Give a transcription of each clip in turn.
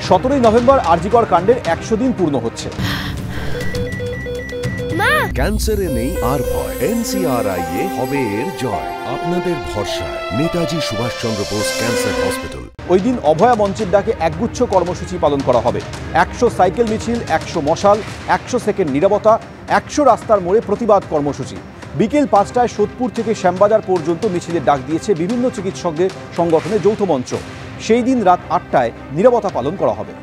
17ই November RG Kar কাণ্ডের 100 দিন পূর্ণ হচ্ছে। ক্যান্সারে নেই আর ভয়, NCRI হবে এর জয়। আপনাদের ভরসা নেতাজি সুভাষচন্দ্র বোস ক্যান্সার হসপিটাল। ওই দিন অভয়া মঞ্চের ডাকে একগুচ্ছ কর্মসূচি পালন করা হবে। 100 সাইকেল মিছিল, 100 মশাল, 100 সেকেন্ড নীরবতা, 100 রাস্তার মোড়ে প্রতিবাদ কর্মসূচি। বিকেল 5টায় সোদপুর থেকে শ্যামবাজার পর্যন্ত মিছিলের ডাক দিয়েছে বিভিন্ন চিকিৎসকদের সংগঠনের যৌথ মঞ্চ। সেই দিন রাত 8টায় নীরবতা পালন করা হবে।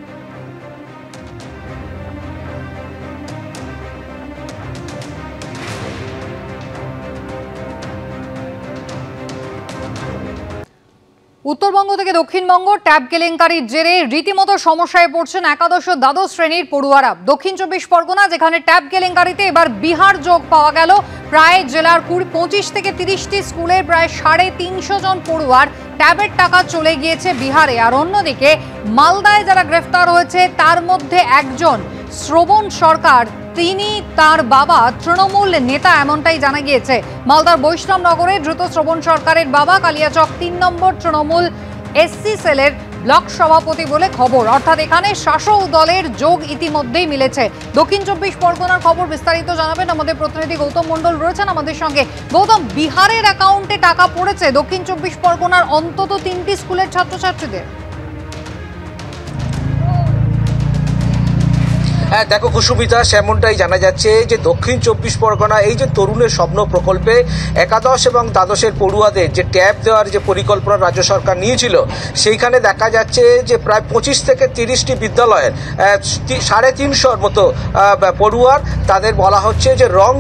উত্তরবঙ্গ থেকে দক্ষিণবঙ্গ ট্যাব কেলেঙ্কারির জেরে রীতিমতো সমস্যায় পড়ছেন একাদশ ও দ্বাদশ শ্রেণীর পড়ুয়ারা। দক্ষিণ 24 পরগনা, যেখানে ট্যাব কেলেঙ্কারিতে এবার বিহার যোগ পাওয়া গেল। প্রায় জেলার 25 থেকে 30টি স্কুলের প্রায় 350 জন পড়ুয়ার ট্যাবের টাকা চলে গিয়েছে বিহারে। আর অন্যদিকে মালদায় যারা গ্রেফতার হয়েছে তার মধ্যে একজন শ্রবণ সরকার, তিনি তার বাবা তৃণমূল নেতা, এমনটাই জানা গিয়েছে। মালদার বৈষ্ণবনগরে ধৃত শ্রবণ সরকারের বাবা কালিয়াচক 3 নম্বর তৃণমূল SC সেলের ব্লক সভাপতি বলে খবর। অর্থাৎ এখানে শাসক দলের যোগ ইতিমধ্যেই মিলেছে। দক্ষিণ 24 পরগনার খবর বিস্তারিত জানাবেন আমাদের প্রতিনিধি গৌতম মণ্ডল রয়েছেন আমাদের সঙ্গে। গৌতম, বিহারের অ্যাকাউন্টে টাকা পড়েছে দক্ষিণ 24 পরগনার অন্তত 3টি স্কুলের ছাত্রছাত্রীদের। হ্যাঁ দেখো কুসুমিতা, সেমনটাই জানা যাচ্ছে যে দক্ষিণ 24 পরগনা এই যে তরুণের স্বপ্ন প্রকল্পে একাদশ এবং দ্বাদশের পড়ুয়াদের যে ট্যাব দেওয়ার যে পরিকল্পনা রাজ্য সরকার নিয়েছিল, সেইখানে দেখা যাচ্ছে যে প্রায় 25 থেকে 30টি বিদ্যালয়ের 350 মতো পড়ুয়ার তাদের বলা হচ্ছে যে রং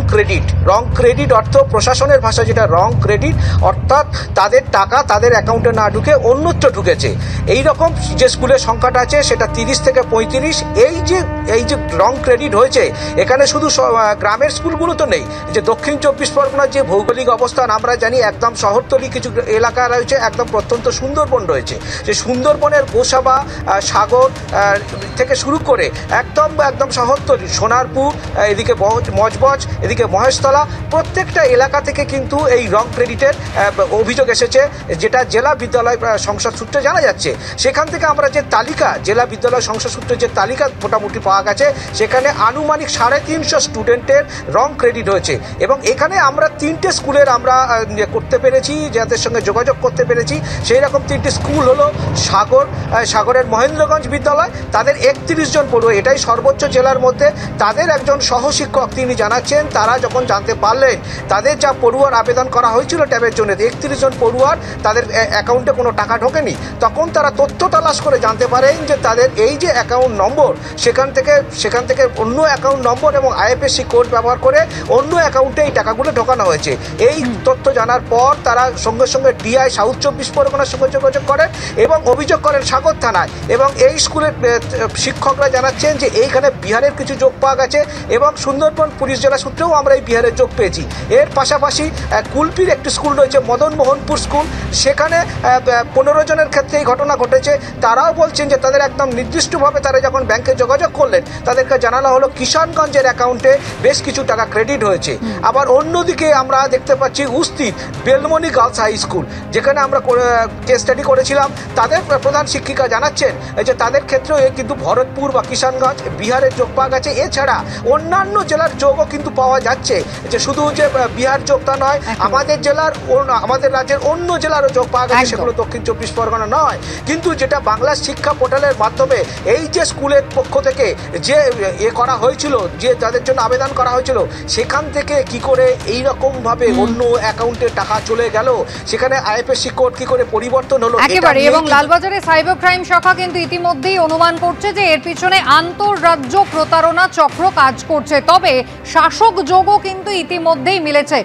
ক্রেডিট অর্থ প্রশাসনের ভাষা যেটা রং ক্রেডিট, অর্থাৎ তাদের টাকা তাদের অ্যাকাউন্টে না ঢুকে অন্যত্র ঢুকেছে। এই রকম যে স্কুলের সংখ্যাটা আছে সেটা 30 থেকে 35। এই যে রং ক্রেডিট হয়েছে, এখানে শুধু গ্রামের স্কুলগুলো তো নেই। যে দক্ষিণ 24 পরগনার যে ভৌগোলিক অবস্থান আমরা জানি, একদম শহরতলি কিছু এলাকা রয়েছে, একদম প্রত্যন্ত সুন্দরবন রয়েছে। যে সুন্দরবনের গোসাবা, সাগর থেকে শুরু করে একদম শহরতলি, সোনারপুর, এদিকে মজবজ, এদিকে মহেশতলা, প্রত্যেকটা এলাকা থেকে কিন্তু এই রং ক্রেডিটের অভিযোগ এসেছে, যেটা জেলা বিদ্যালয় সংসদ সূত্রে জানা যাচ্ছে। সেখান থেকে আমরা যে তালিকা, জেলা বিদ্যালয় সংসদ সূত্রে যে তালিকা মোটামুটি পাওয়া গেছে, সেখানে আনুমানিক 350 স্টুডেন্টের রং ক্রেডিট হয়েছে। এবং এখানে আমরা 3টে স্কুলের আমরা করতে পেরেছি, যাদের সঙ্গে যোগাযোগ করতে পেরেছি। সেই রকম 3টি স্কুল হলো সাগরের মহেন্দ্রগঞ্জ বিদ্যালয়, তাদের 31 জন পড়ুয়া, এটাই সর্বোচ্চ জেলার মধ্যে। তাদের একজন সহশিক্ষক তিনি জানাচ্ছেন, তারা যখন জানতে পারলেন তাদের যা পড়ুয়ার আবেদন করা হয়েছিল ট্যাবের জন্য, 31 জন পড়ুয়ার তাদের অ্যাকাউন্টে কোনো টাকা ঢোকেনি, তখন তারা তথ্য তালাশ করে জানতে পারেন যে তাদের এই যে অ্যাকাউন্ট নম্বর, সেখান থেকে অন্য অ্যাকাউন্ট নম্বর এবং IFSC কোড ব্যবহার করে অন্য অ্যাকাউন্টে এই টাকাগুলো ঢোকানো হয়েছে। এই তথ্য জানার পর তারা সঙ্গে সঙ্গে DI সাউথ 24 পরগনার সঙ্গে যোগাযোগ করেন এবং অভিযোগ করেন সাগর থানায়। এবং এই স্কুলের শিক্ষকরা জানাচ্ছেন যে এইখানে বিহারের কিছু যোগ পাওয়া গেছে এবং সুন্দরবন পুলিশ জেলা সূত্রেও আমরা এই বিহারের যোগ পেয়েছি। এর পাশাপাশি কুলপির একটি স্কুল রয়েছে, মদনমোহনপুর স্কুল, সেখানে 15 জনের ক্ষেত্রে এই ঘটনা ঘটেছে। তারাও বলছেন যে তাদের একদম নির্দিষ্টভাবে তারা যখন ব্যাংকে যোগাযোগ করলেন, তাদেরকে জানানো হলো কিষানগঞ্জের অ্যাকাউন্টে বেশ কিছু টাকা ক্রেডিট হয়েছে। আবার অন্যদিকে আমরা দেখতে পাচ্ছি উস্তির বেলমনি গার্লস হাই স্কুল, যেখানে আমরা কেস স্টাডি করেছিলাম, তাদের প্রধান শিক্ষিকা জানাচ্ছেন যে তাদের ক্ষেত্রেও কিন্তু ভরতপুর বা কিষানগঞ্জ বিহারের যোগ পাওয়া গেছে। এছাড়া অন্যান্য জেলার যোগও কিন্তু পাওয়া যাচ্ছে, যে শুধু যে বিহার যোগটা নয়, আমাদের রাজ্যের অন্য জেলারও যোগ পাওয়া গেছে, সেগুলো দক্ষিণ 24 পরগনা নয়। কিন্তু যেটা বাংলা শিক্ষা পোর্টালের মাধ্যমে এই যে স্কুলের পক্ষ থেকে যে করা হয়েছিল, যে যাদের জন্য আবেদন করা হয়েছিল, সেখান থেকে কি করে এই রকম ভাবে অন্য অ্যাকাউন্টে টাকা চলে গেল, সেখানে IFSC কোড কি করে পরিবর্তন হলো একেবারে। এবং লালবাজারে সাইবার ক্রাইম শাখা কিন্তু ইতিমধ্যেই অনুমান করছে যে এর পিছনে আন্তঃরাজ্য প্রতারণা চক্র কাজ করছে। তবে শাসক যোগও কিন্তু ইতিমধ্যেই মিলেছে।